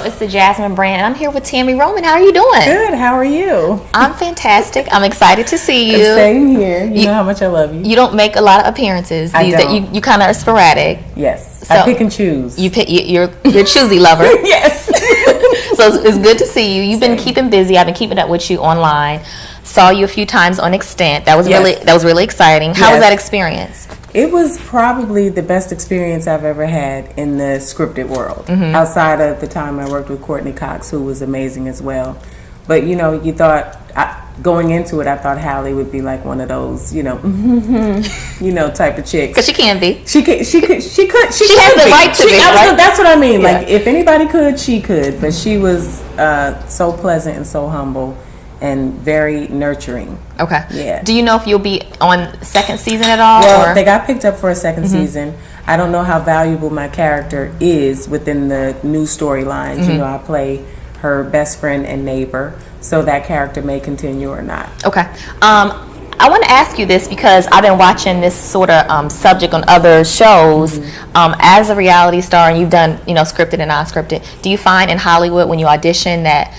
It's the Jasmine brand, and I'm here with Tami Roman. How are you doing? Good. How are you? I'm fantastic. I'm excited to see you. Same here. You know how much I love you. You don't make a lot of appearances. I don't. You kind of are sporadic. Yes. So I pick and choose. You're a choosy lover. Yes. So it's good to see you. You've been keeping busy. I've been keeping up with you online. Saw you a few times on EXTANT. That was really exciting. How was that experience? It was probably the best experience I've ever had in the scripted world. Outside of the time I worked with Courtney Cox, who was amazing as well. But you thought going into it, I thought Halle would be like one of those, type of chicks. Because she can be. She could. She has the right to be. Right? That's what I mean. Yeah. Like if anybody could, she could. But she was so pleasant and so humble and very nurturing. Okay. Yeah. Do you know if you'll be on second season at all? Well, they got picked up for a second season. I don't know how valuable my character is within the new storylines. I play her best friend and neighbor, so that character may continue or not. Okay. I want to ask you this because I've been watching this sort of subject on other shows. As a reality star, and you've done, scripted and non-scripted, do you find in Hollywood when you audition that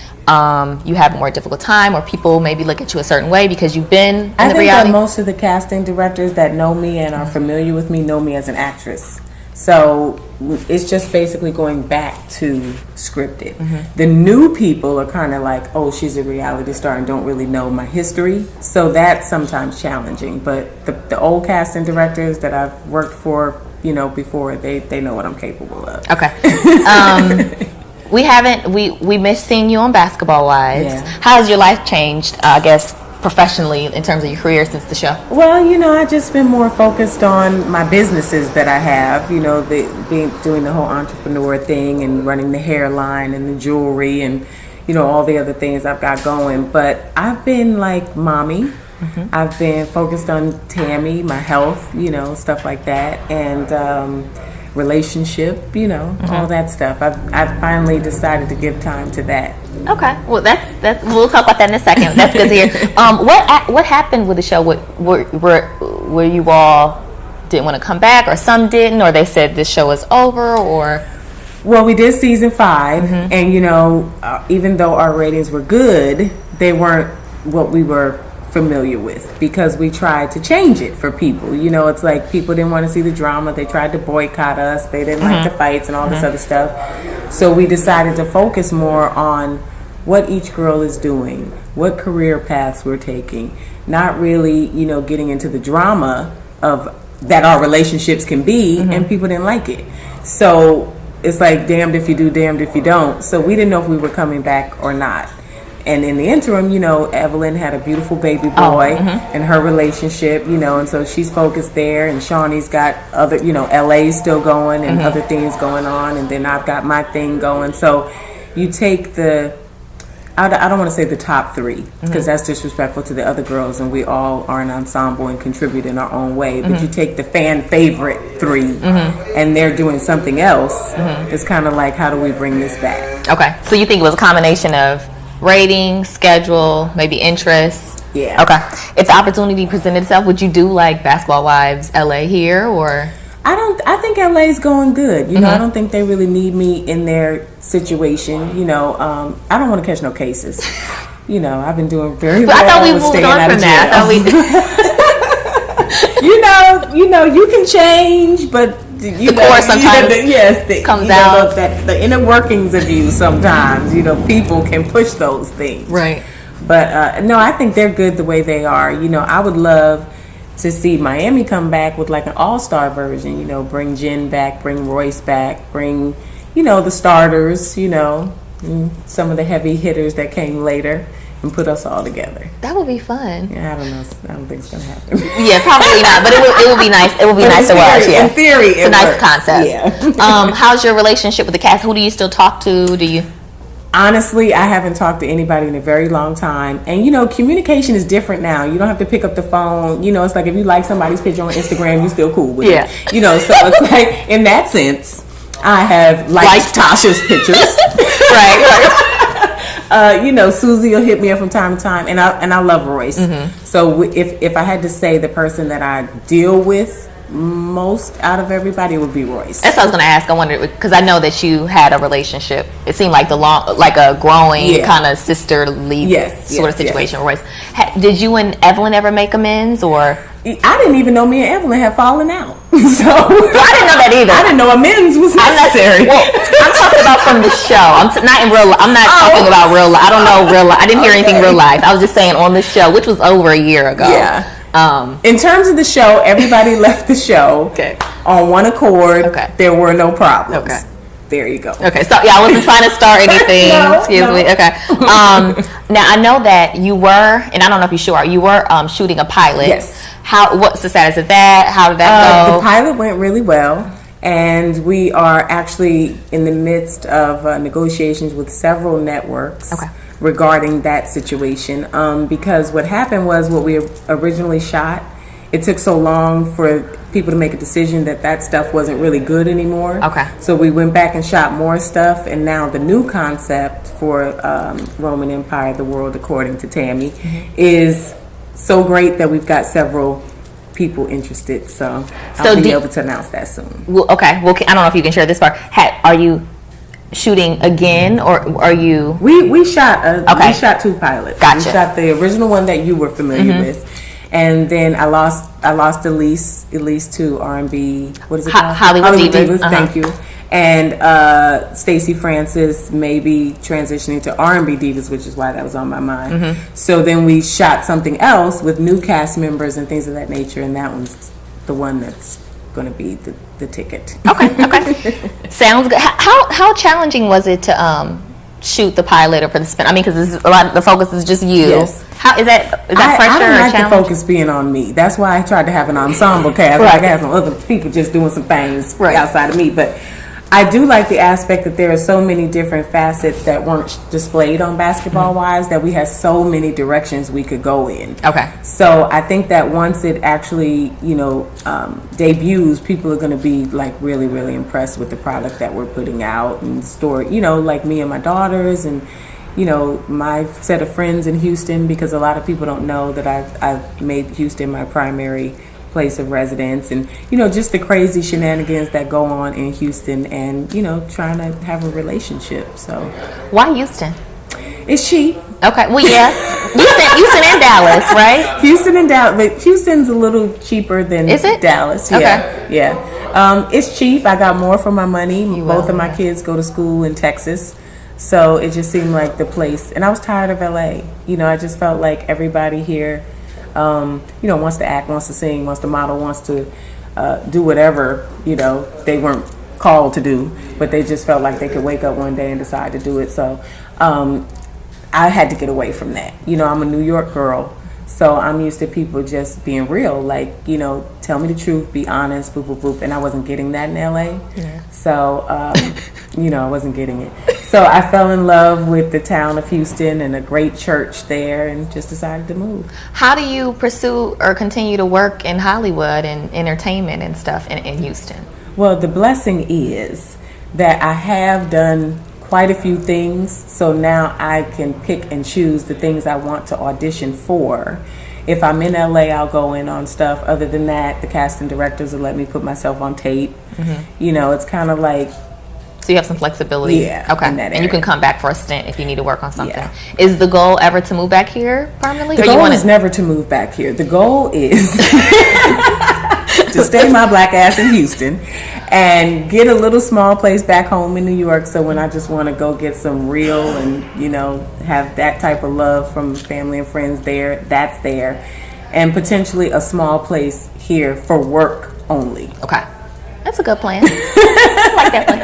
you have a more difficult time, or people maybe look at you a certain way because you've been in the reality? I think that most of the casting directors that know me and are familiar with me know me as an actress. So it's just basically going back to scripted. The new people are kind of like, oh, she's a reality star and don't really know my history. So that's sometimes challenging. But the old casting directors that I've worked for, before, they know what I'm capable of. Okay. We missed seeing you on Basketball Wives. Yeah. How has your life changed, I guess, professionally in terms of your career since the show? Well, I've just been more focused on my businesses that I have, doing the whole entrepreneur thing and running the hairline and the jewelry and, all the other things I've got going. But I've been like mommy. I've been focused on Tami, my health, stuff like that. And, relationship, all that stuff. I've finally decided to give time to that. Okay, well that's we'll talk about that in a second. That's good to hear. What happened with the show? Were you all didn't want to come back, or some didn't, or they said this show is over, or? Well, we did season 5, and even though our ratings were good, they weren't what we were familiar with, because we tried to change it for people. It's like people didn't want to see the drama. They tried to boycott us. They didn't like the fights and all this other stuff. So we decided to focus more on what each girl is doing, what career paths we're taking, not really, getting into the drama of that our relationships can be, and people didn't like it. So it's like damned if you do, damned if you don't. So we didn't know if we were coming back or not. And in the interim, Evelyn had a beautiful baby boy and her relationship, and so she's focused there. And Shawnee's got other, LA's still going and other things going on. And then I've got my thing going. So you take I don't want to say the top 3 because that's disrespectful to the other girls. And we all are an ensemble and contribute in our own way. But you take the fan favorite 3 and they're doing something else. It's kind of like, how do we bring this back? Okay. So you think it was a combination of rating, schedule, maybe interest? Yeah. Okay. If the opportunity presented itself, would you do like Basketball Wives LA here, or? I think LA's going good. I don't think they really need me in their situation. I don't want to catch no cases. I've been doing very well. I thought we with moved staying on out from of that. You can change, but the core sometimes comes out. The inner workings of you sometimes, people can push those things. Right. But no, I think they're good the way they are. I would love to see Miami come back with like an all-star version. Bring Jen back, bring Royce back, bring, the starters, some of the heavy hitters that came later, and put us all together. That would be fun. Yeah, I don't know. I don't think it's gonna happen. Yeah, probably not. But it would be nice. It would be nice to watch. Yeah, in theory, it's a nice concept. Yeah. How's your relationship with the cast? Who do you still talk to? Do you? Honestly, I haven't talked to anybody in a very long time. And, communication is different now. You don't have to pick up the phone. It's like if you like somebody's picture on Instagram, you're still cool with it. So it's like, in that sense, I have liked Tasha's pictures. Right. Susie will hit me up from time to time, and I love Royce. So if I had to say the person that I deal with most out of everybody, it would be Royce. That's what I was going to ask. I wondered, because I know that you had a relationship. It seemed like a growing kind of sisterly sort of situation with Royce. Did you and Evelyn ever make amends, or? I didn't even know me and Evelyn had fallen out. So well, I didn't know that either. I didn't know amends was necessary. I'm talking about from the show. I'm not talking about real life. I don't know real life. I didn't hear anything real life. I was just saying on the show, which was over a year ago. Yeah. In terms of the show, everybody left the show on one accord. Okay. There were no problems. Okay. There you go. Okay, so I wasn't trying to start anything. Excuse me. Okay. Now I know that you were, and I don't know if you were shooting a pilot. Yes. What's the status of that? How did that go? The pilot went really well, and we are actually in the midst of negotiations with several networks. Regarding that situation, because what happened was what we originally shot, it took so long for people to make a decision that stuff wasn't really good anymore. So we went back and shot more stuff, and now the new concept for Roman Empire, The World According to Tami, is so great that we've got several people interested. So I'll be able to announce that soon. Well, I don't know if you can share this part. Are you shooting again, or are you? We shot we shot 2 pilots. Gotcha. We shot the original one that you were familiar with, and then I lost Elise to R&B. What is it called? Hollywood Divas. Thank you. And Stacey Francis may be transitioning to R&B Divas, which is why that was on my mind. So then we shot something else with new cast members and things of that nature, and that one's the one that's going to be the ticket. Okay. Sounds good. How challenging was it to shoot the pilot or for the spin? I mean, because a lot of the focus is just you. Yes. How is that pressure I don't or like challenge? the focus being on me. That's why I tried to have an ensemble cast. I could have some other people just doing some things outside of me, but I do like the aspect that there are so many different facets that weren't displayed on Basketball Wives, that we had so many directions we could go in. So I think that once it actually, debuts, people are going to be like really, really impressed with the product that we're putting out and the story, like me and my daughters and, my set of friends in Houston, because a lot of people don't know that I've made Houston my primary place of residence, and just the crazy shenanigans that go on in Houston, and trying to have a relationship. So why Houston? It's cheap. Okay, well, yeah. Houston and Dallas, right? Houston and Dallas, but Houston's a little cheaper than Dallas. Yeah. It's cheap. I got more for my money. Both of my kids go to school in Texas, so it just seemed like the place. And I was tired of LA. I just felt like everybody here wants to act, wants to sing, wants to model, wants to do whatever, they weren't called to do, but they just felt like they could wake up one day and decide to do it. So I had to get away from that. I'm a New York girl, so I'm used to people just being real, like, tell me the truth, be honest, boop, boop, boop. And I wasn't getting that in LA. So, I wasn't getting it. So I fell in love with the town of Houston and a great church there, and just decided to move. How do you pursue or continue to work in Hollywood and entertainment and stuff in Houston? Well, the blessing is that I have done quite a few things, so now I can pick and choose the things I want to audition for. If I'm in LA, I'll go in on stuff. Other than that, the casting directors will let me put myself on tape. It's kind of like... So you have some flexibility. Yeah. Okay. And you can come back for a stint if you need to work on something. Yeah. Is the goal ever to move back here permanently? The goal is never to move back here. The goal is to stay my black ass in Houston and get a little small place back home in New York. So when I just want to go get some real and, have that type of love from family and friends there, that's there. And potentially a small place here for work only. Okay. That's a good plan. I like that plan.